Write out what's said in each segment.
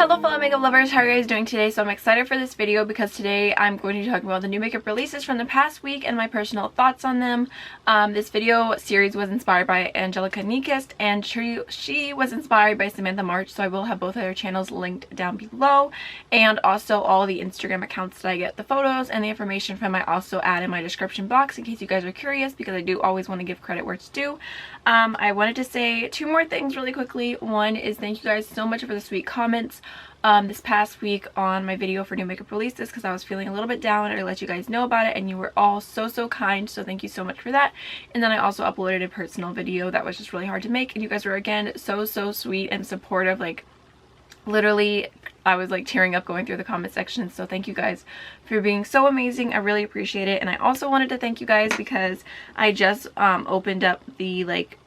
Hello fellow makeup lovers, how are you guys doing today? So I'm excited for this video because today I'm going to be talking about the new makeup releases from the past week and my personal thoughts on them. This video series was inspired by Angelica Nikist and she was inspired by Samantha March, so I will have both of their channels linked down below, and also all the Instagram accounts that I get the photos and the information from I also add in my description box in case you guys are curious, because I do always want to give credit where it's due. I wanted to say two more things really quickly. One is thank you guys so much for the sweet comments this past week on my video for new makeup releases, because I was feeling a little bit down and I let you guys know about it and you were all so kind, so thank you so much for that. And then I also uploaded a personal video that was just really hard to make, and you guys were again so sweet and supportive. Like literally I was like tearing up going through the comment section, so thank you guys for being so amazing. I really appreciate it. And I also wanted to thank you guys because I just opened up the like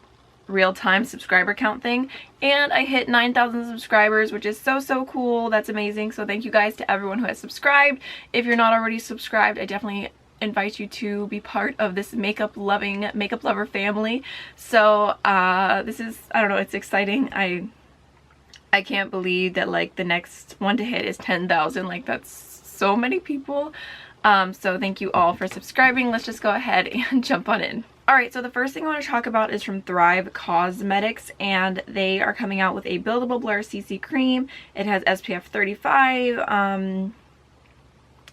real-time subscriber count thing and I hit 9,000 subscribers, which is so cool. That's amazing. So thank you guys to everyone who has subscribed. If you're not already subscribed, I definitely invite you to be part of this makeup lover family. So this is, I don't know, it's exciting. I can't believe that like the next one to hit is 10,000. Like that's so many people. So thank you all for subscribing. Let's just go ahead and jump on in. Alright, so the first thing I want to talk about is from Thrive Cosmetics, and they are coming out with a Buildable Blur CC Cream. It has SPF 35.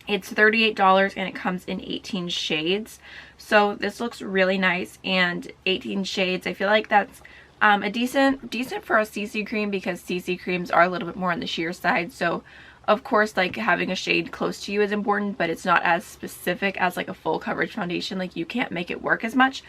It's $38 and it comes in 18 shades. So this looks really nice, and 18 shades, I feel like that's a decent for a CC cream, because CC creams are a little bit more on the sheer side. So of course like having a shade close to you is important, but it's not as specific as like a full coverage foundation. Like you can't make it work as much.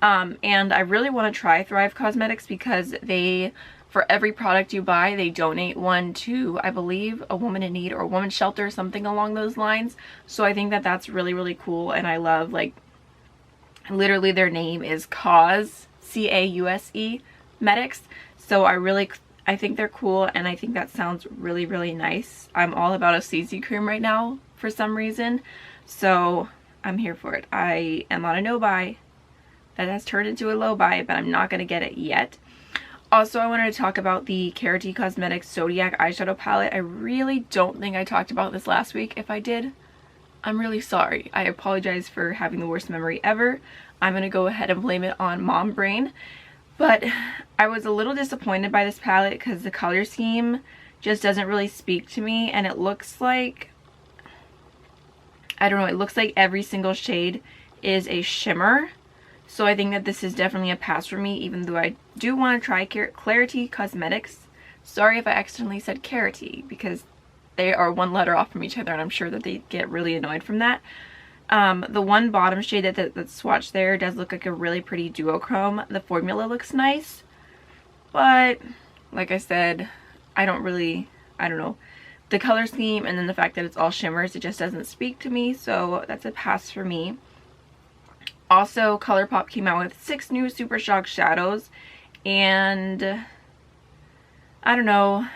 And I really want to try Thrive Cosmetics because they, for every product you buy, they donate one to, I believe, a woman in need or a woman's shelter, something along those lines. So I think that that's really cool, and I love, like, literally their name is Cause, C-A-U-S-E Medics. So I think they're cool, and I think that sounds really nice. I'm all about a CC cream right now for some reason, so I'm here for it. I am on a no buy that has turned into a low buy, but I'm not going to get it yet. Also, I wanted to talk about the Klarity Cosmetics Zodiac eyeshadow palette. I really don't think I talked about this last week. If I did, I'm really sorry. I apologize for having the worst memory ever. I'm going to go ahead and blame it on mom brain. But I was a little disappointed by this palette because the color scheme just doesn't really speak to me, and it looks like, I don't know, it looks like every single shade is a shimmer. So I think that this is definitely a pass for me, even though I do want to try Klarity Cosmetics. Sorry if I accidentally said Klarity, because they are one letter off from each other and I'm sure that they get really annoyed from that. The one bottom shade that's swatched there does look like a really pretty duochrome. The formula looks nice, but like I said, I don't know. The color scheme and then the fact that it's all shimmers, it just doesn't speak to me, so that's a pass for me. Also, Colourpop came out with 6 new Supershock shadows, and I don't know.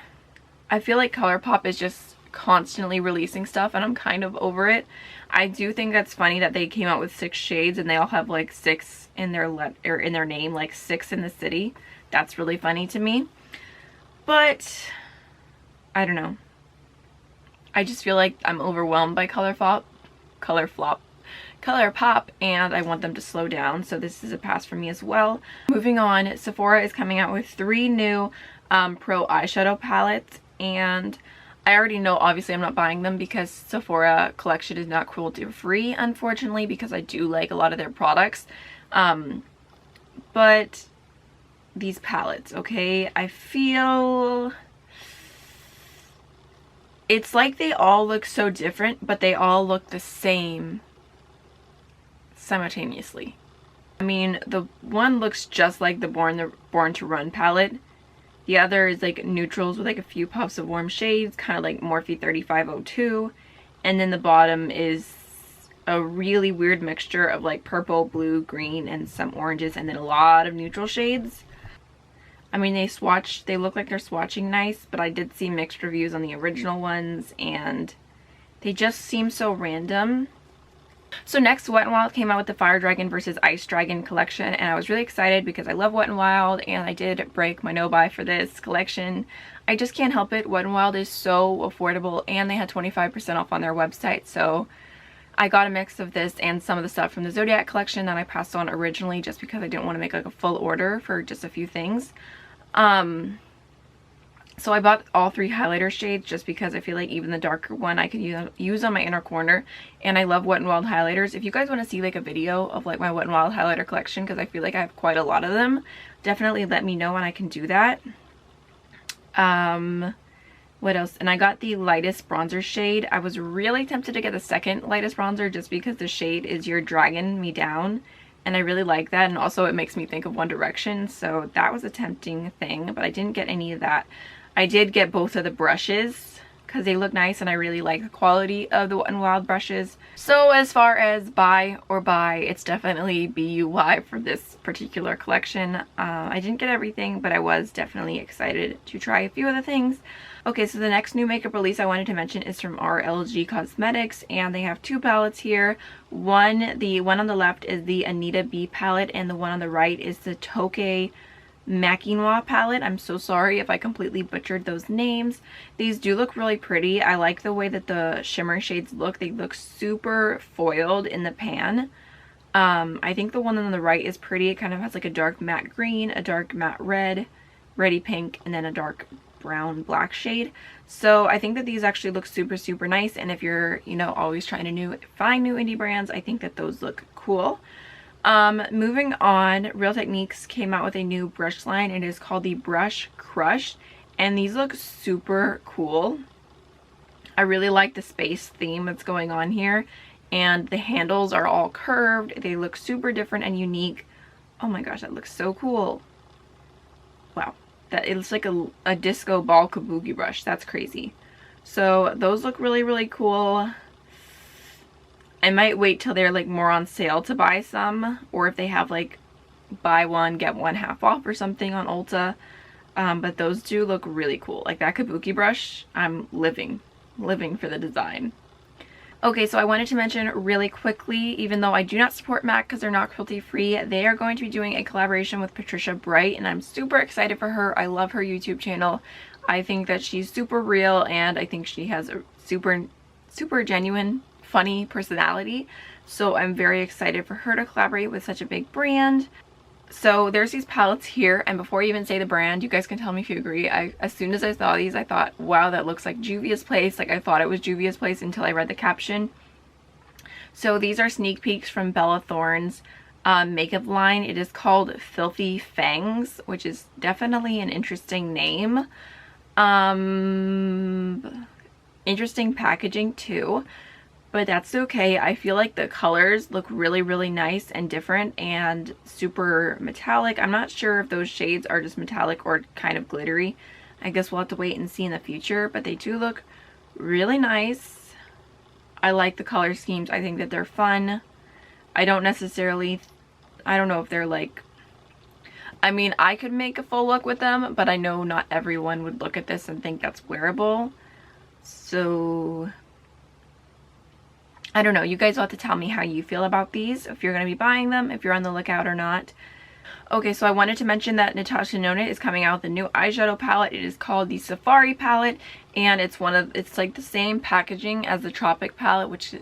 I feel like Colourpop is just constantly releasing stuff and I'm kind of over it. I do think that's funny that they came out with 6 shades and they all have like 6 in their name, like 6 in the city. That's really funny to me. But I don't know. I just feel like I'm overwhelmed by Colourpop, and I want them to slow down, so this is a pass for me as well. Moving on, Sephora is coming out with 3 new pro eyeshadow palettes, and I already know, obviously I'm not buying them because Sephora collection is not cruelty free, unfortunately, because I do like a lot of their products. But these palettes, okay, I feel it's like they all look so different, but they all look the same simultaneously. I mean, the one looks just like the Born to Run palette. The other is like neutrals with like a few puffs of warm shades, kind of like Morphe 3502. And then the bottom is a really weird mixture of like purple, blue, green, and some oranges, and then a lot of neutral shades. I mean, they look like they're swatching nice, but I did see mixed reviews on the original ones, and they just seem so random. So next, Wet n Wild came out with the Fire Dragon versus Ice Dragon collection, and I was really excited because I love Wet n Wild, and I did break my no-buy for this collection. I just can't help it. Wet n Wild is so affordable, and they had 25% off on their website, so I got a mix of this and some of the stuff from the Zodiac collection that I passed on originally just because I didn't want to make like a full order for just a few things. So I bought all 3 highlighter shades just because I feel like even the darker one I could use on my inner corner, and I love Wet n Wild highlighters. If you guys want to see like a video of like my Wet n Wild highlighter collection, because I feel like I have quite a lot of them, definitely let me know and I can do that. What else? And I got the lightest bronzer shade. I was really tempted to get the second lightest bronzer just because the shade is You're Dragging Me Down, and I really like that, and also it makes me think of One Direction, so that was a tempting thing, but I didn't get any of that. I did get both of the brushes because they look nice, and I really like the quality of the Wet n Wild brushes. So as far as buy or buy, it's definitely BUY for this particular collection. I didn't get everything, but I was definitely excited to try a few of the things. Okay, so the next new makeup release I wanted to mention is from RLG Cosmetics, and they have 2 palettes here. The one on the left is the Anita B palette, and the one on the right is the Toke Makinwa palette. I'm so sorry if I completely butchered those names. These do look really pretty. I like the way that the shimmer shades look. They look super foiled in the pan. I think the one on the right is pretty. It kind of has like a dark matte green, a dark matte red, reddy pink, and then a dark brown black shade. So I think that these actually look super nice, and if you're, you know, always trying to find new indie brands, I think that those look cool. Moving on, Real Techniques came out with a new brush line. It is called the Brush Crush, and these look super cool. I really like the space theme that's going on here, and the handles are all curved. They look super different and unique. Oh my gosh, that looks so cool. Wow, that it looks like a disco ball kabuki brush. That's crazy. So those look really cool. I might wait till they're like more on sale to buy some, or if they have like buy one get one half off or something on Ulta. But those do look really cool. Like that kabuki brush, I'm living for the design. Okay, so I wanted to mention really quickly, even though I do not support MAC because they're not cruelty free, they are going to be doing a collaboration with Patricia Bright, and I'm super excited for her. I love her YouTube channel. I think that she's super real, and I think she has a super genuine, funny personality. So I'm very excited for her to collaborate with such a big brand. So there's these palettes here, and before I even say the brand, you guys can tell me if you agree. As soon as I saw these, I thought, wow, that looks like Juvia's Place. Like I thought it was Juvia's Place until I read the caption. So these are sneak peeks from Bella Thorne's makeup line. It is called Filthy Fangs, which is definitely an interesting name. Interesting packaging too, but that's okay. I feel like the colors look really nice and different and super metallic. I'm not sure if those shades are just metallic or kind of glittery. I guess we'll have to wait and see in the future, but they do look really nice. I like the color schemes. I think that they're fun. I don't know if they're like, I mean, I could make a full look with them, but I know not everyone would look at this and think that's wearable. So I don't know. You guys will have to tell me how you feel about these, if you're going to be buying them, if you're on the lookout or not. Okay, so I wanted to mention that Natasha Denona is coming out with a new eyeshadow palette. It is called the Safari palette, and it's like the same packaging as the Tropic palette, which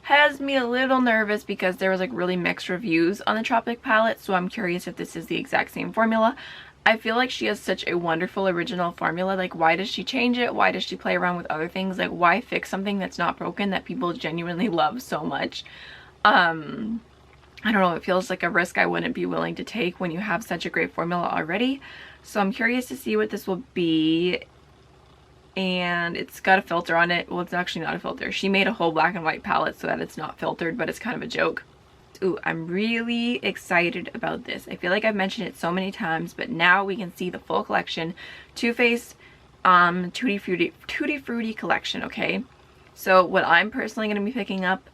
has me a little nervous because there was like really mixed reviews on the Tropic palette, so I'm curious if this is the exact same formula. I feel like she has such a wonderful original formula. Like, why does she change it? Why does she play around with other things? Like, why fix something that's not broken that people genuinely love so much? I don't know, it feels like a risk I wouldn't be willing to take when you have such a great formula already. So I'm curious to see what this will be. And it's got a filter on it. Well, it's actually not a filter. She made a whole black and white palette so that it's not filtered, but it's kind of a joke. Ooh, I'm really excited about this. I feel like I've mentioned it so many times, but now we can see the full collection. Too Faced Tutti Frutti collection, okay? So what I'm personally going to be picking up,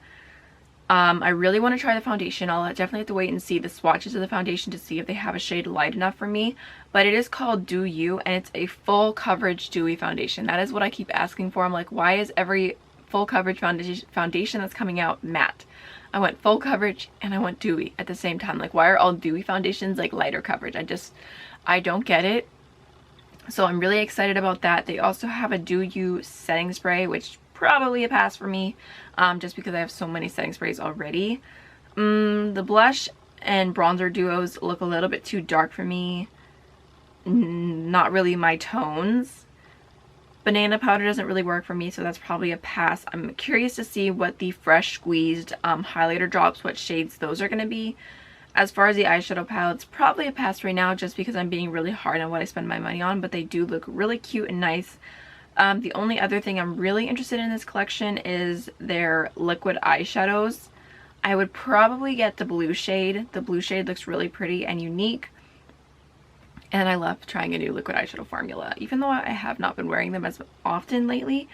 I really want to try the foundation. I'll definitely have to wait and see the swatches of the foundation to see if they have a shade light enough for me. But it is called Do You, and it's a full coverage dewy foundation. That is what I keep asking for. I'm like, why is every full coverage foundation that's coming out matte? I want full coverage, and I want dewy at the same time. Like, why are all dewy foundations like lighter coverage? I don't get it. So I'm really excited about that. They also have a Do You setting spray, which probably a pass for me, just because I have so many setting sprays already. The blush and bronzer duos look a little bit too dark for me. Not really my tones. Banana powder doesn't really work for me, so that's probably a pass. I'm curious to see what the fresh squeezed highlighter drops, what shades those are going to be. As far as the eyeshadow palettes, probably a pass right now, just because I'm being really hard on what I spend my money on, but they do look really cute and nice. The only other thing I'm really interested in this collection is their liquid eyeshadows. I would probably get the blue shade. The blue shade looks really pretty and unique. And I love trying a new liquid eyeshadow formula, even though I have not been wearing them as often lately.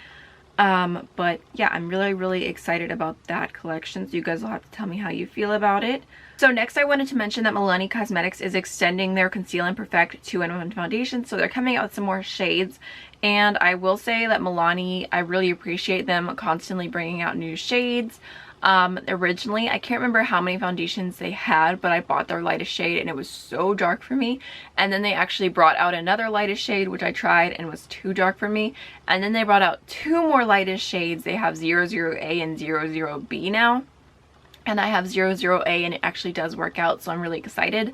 But yeah, I'm really excited about that collection, so you guys will have to tell me how you feel about it. So next I wanted to mention that Milani Cosmetics is extending their Conceal and Perfect 2-in-1 foundation, so they're coming out with some more shades. And I will say that Milani, I really appreciate them constantly bringing out new shades. Originally, I can't remember how many foundations they had, but I bought their lightest shade and it was so dark for me. And then they actually brought out another lightest shade, which I tried and was too dark for me. And then they brought out two more lightest shades. They have 00A and 00B now. And I have 00A and it actually does work out, so I'm really excited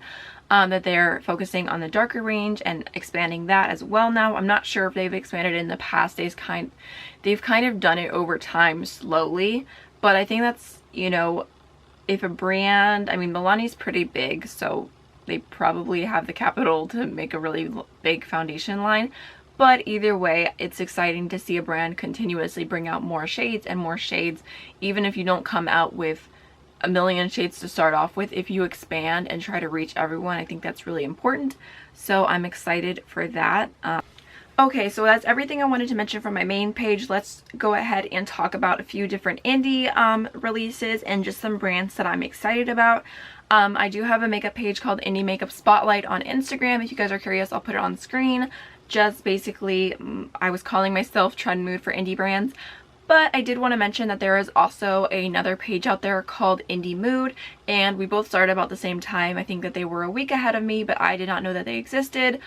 that they're focusing on the darker range and expanding that as well now. I'm not sure if they've expanded in the past days. They've kind of done it over time slowly. But I think that's, you know, if a brand, I mean, Milani's pretty big, so they probably have the capital to make a really big foundation line. But either way, it's exciting to see a brand continuously bring out more shades and more shades, even if you don't come out with a million shades to start off with. If you expand and try to reach everyone, I think that's really important. So I'm excited for that. Okay, so that's everything I wanted to mention from my main page. Let's go ahead and talk about a few different indie releases and just some brands that I'm excited about. I do have a makeup page called Indie Makeup Spotlight on Instagram. If you guys are curious, I'll put it on screen. Just basically, I was calling myself Trend Mood for indie brands. But I did want to mention that there is also another page out there called Indie Mood, and we both started about the same time. I think that they were a week ahead of me, but I did not know that they existed.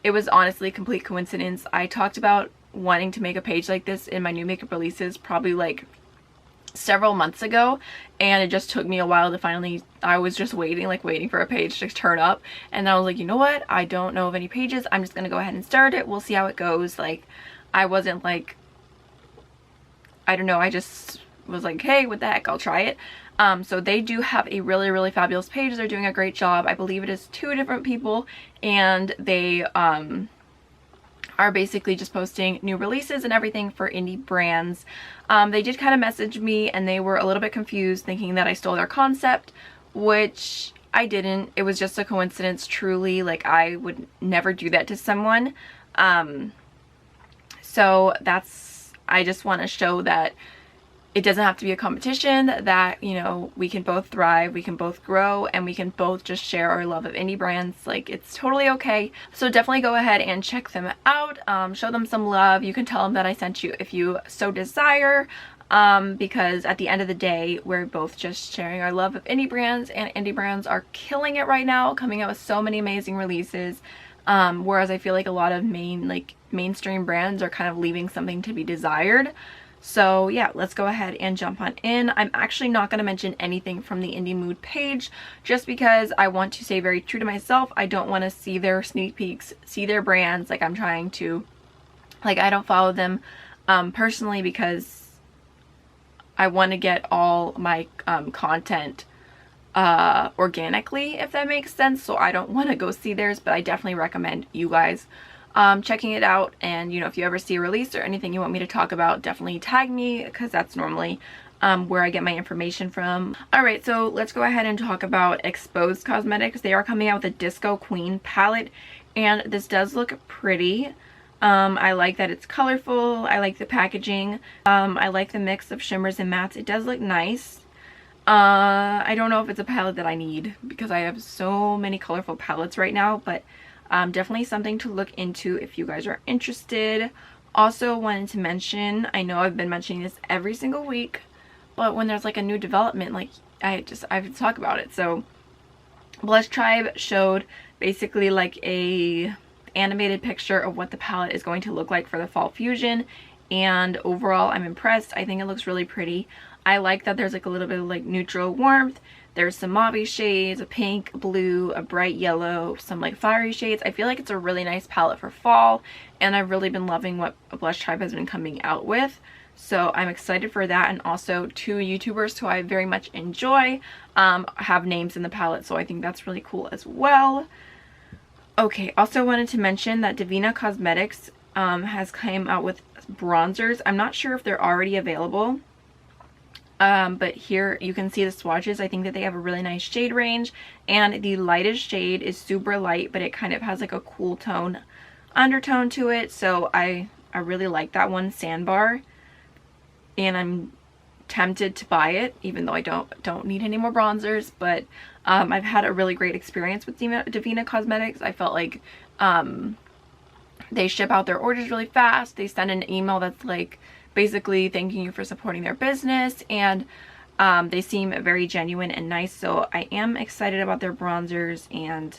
It was honestly a complete coincidence. I talked about wanting to make a page like this in my new makeup releases probably like several months ago, and it just took me a while to finally, I was just waiting for a page to turn up, and then I was like, you know what, I don't know of any pages, I'm just gonna go ahead and start it, we'll see how it goes. Like, I wasn't like, I don't know, I just was like, hey, what the heck, I'll try it. So they do have a really fabulous page. They're doing a great job. I believe it is 2 different people, and they are basically just posting new releases and everything for indie brands. They did kind of message me, and they were a little bit confused, thinking that I stole their concept, which I didn't. It was just a coincidence, truly. Like, I would never do that to someone. So that's, I just want to show that it doesn't have to be a competition, that, you know, we can both thrive, we can both grow, and we can both just share our love of indie brands. Like, it's totally okay. So definitely go ahead and check them out. Show them some love. You can tell them that I sent you if you so desire, because at the end of the day, we're both just sharing our love of indie brands, and indie brands are killing it right now, coming out with so many amazing releases. Whereas I feel like a lot of mainstream brands are kind of leaving something to be desired. So yeah, let's go ahead and jump on in. I'm actually not going to mention anything from the Indie Mood page, just because I want to stay very true to myself. I don't want to see their sneak peeks, see their brands. Like, I'm trying to, like, I don't follow them personally, because I want to get all my content organically, if that makes sense. So I don't want to go see theirs, but I definitely recommend you guys checking it out. And, you know, if you ever see a release or anything you want me to talk about, definitely tag me, because that's normally where I get my information from. Alright, so let's go ahead and talk about Exposed Cosmetics. They are coming out with a Disco Queen palette, and this does look pretty. I like that it's colorful. I like the packaging. I like the mix of shimmers and mattes. It does look nice. I don't know if it's a palette that I need, because I have so many colorful palettes right now, but definitely something to look into if you guys are interested. Also wanted to mention, I know I've been mentioning this every single week, but when there's like a new development, like, I have to talk about it. So Blush Tribe showed basically like a animated picture of what the palette is going to look like for the fall fusion, and overall I'm impressed. I think it looks really pretty. I like that there's like a little bit of like neutral warmth. There's some mauve shades, a pink, blue, a bright yellow, some like fiery shades. I feel like it's a really nice palette for fall, and I've really been loving what Blush Tribe has been coming out with. So I'm excited for that, and also 2 YouTubers who I very much enjoy have names in the palette, so I think that's really cool as well. Okay, also wanted to mention that Divina Cosmetics has come out with bronzers. I'm not sure if they're already available, but here you can see the swatches. I think that they have a really nice shade range, and the lightest shade is super light, but it kind of has like a cool tone undertone to it, so I really like that one, Sandbar, and I'm tempted to buy it even though I don't need any more bronzers. But I've had a really great experience with Divina Cosmetics. I felt like they ship out their orders really fast. They send an email that's like basically thanking you for supporting their business, and they seem very genuine and nice. So I am excited about their bronzers, and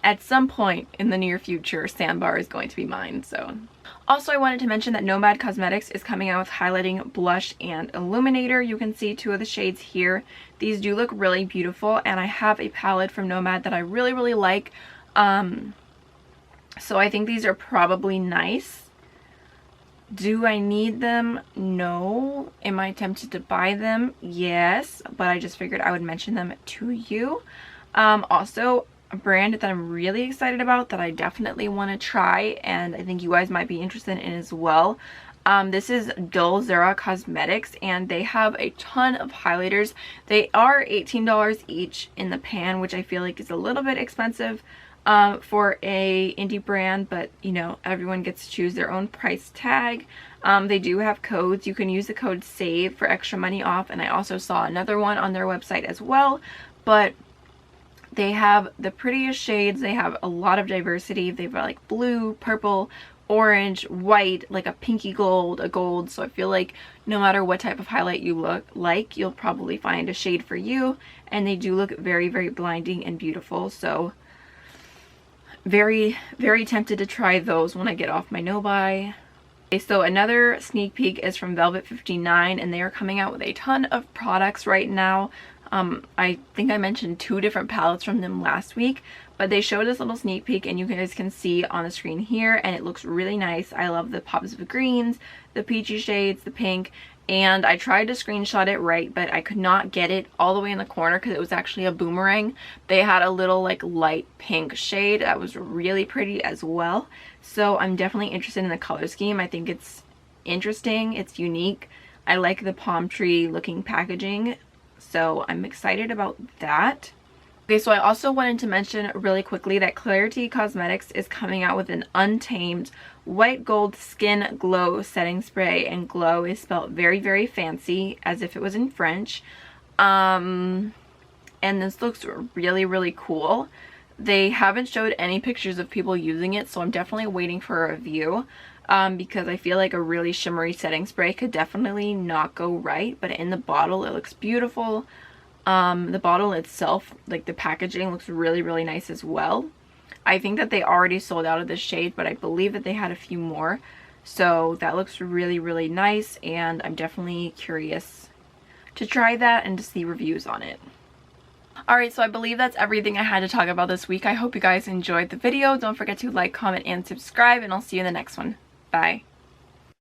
at some point in the near future, Sandbar is going to be mine. So also I wanted to mention that Nomad Cosmetics is coming out with highlighting blush and illuminator. You can see 2 of the shades here. These do look really beautiful, and I have a palette from Nomad that I really like. So I think these are probably nice. Do I need them? No. Am I tempted to buy them? Yes, but I just figured I would mention them to you. Also, a brand that I'm really excited about that I definitely want to try, and I think you guys might be interested in as well. This is Dull Zera Cosmetics, and they have a ton of highlighters. They are $18 each in the pan, which I feel like is a little bit expensive for a indie brand, but you know, everyone gets to choose their own price tag. They do have codes. You can use the code SAVE for extra money off, and I also saw another one on their website as well. But they have the prettiest shades. They have a lot of diversity. They've got like blue, purple, orange, white, like a pinky gold, a gold. So I feel like no matter what type of highlight you look like, you'll probably find a shade for you. And they do look very blinding and beautiful. So very tempted to try those when I get off my no buy. Okay, so another sneak peek is from Velvet 59, and they are coming out with a ton of products right now. I think I mentioned 2 different palettes from them last week, but they showed this little sneak peek, and you guys can see on the screen here, and it looks really nice. I love the pops of greens, the peachy shades, the pink, and I tried to screenshot it right, but I could not get it all the way in the corner because it was actually a boomerang. They had a little like light pink shade that was really pretty as well. So I'm definitely interested in the color scheme. I think it's interesting, it's unique. I like the palm tree looking packaging, so I'm excited about that. Okay, so I also wanted to mention really quickly that Klarity Cosmetics is coming out with an Untamed White Gold Skin Glow Setting Spray, and glow is spelled very fancy, as if it was in French. And this looks really cool. They haven't showed any pictures of people using it, so I'm definitely waiting for a review. Because I feel like a really shimmery setting spray could definitely not go right, but in the bottle it looks beautiful. The bottle itself, like the packaging, looks really nice as well. I think that they already sold out of this shade, but I believe that they had a few more, so that looks really nice, and I'm definitely curious to try that and to see reviews on it. Alright, so I believe that's everything I had to talk about this week. I hope you guys enjoyed the video. Don't forget to like, comment, and subscribe, and I'll see you in the next one. Bye.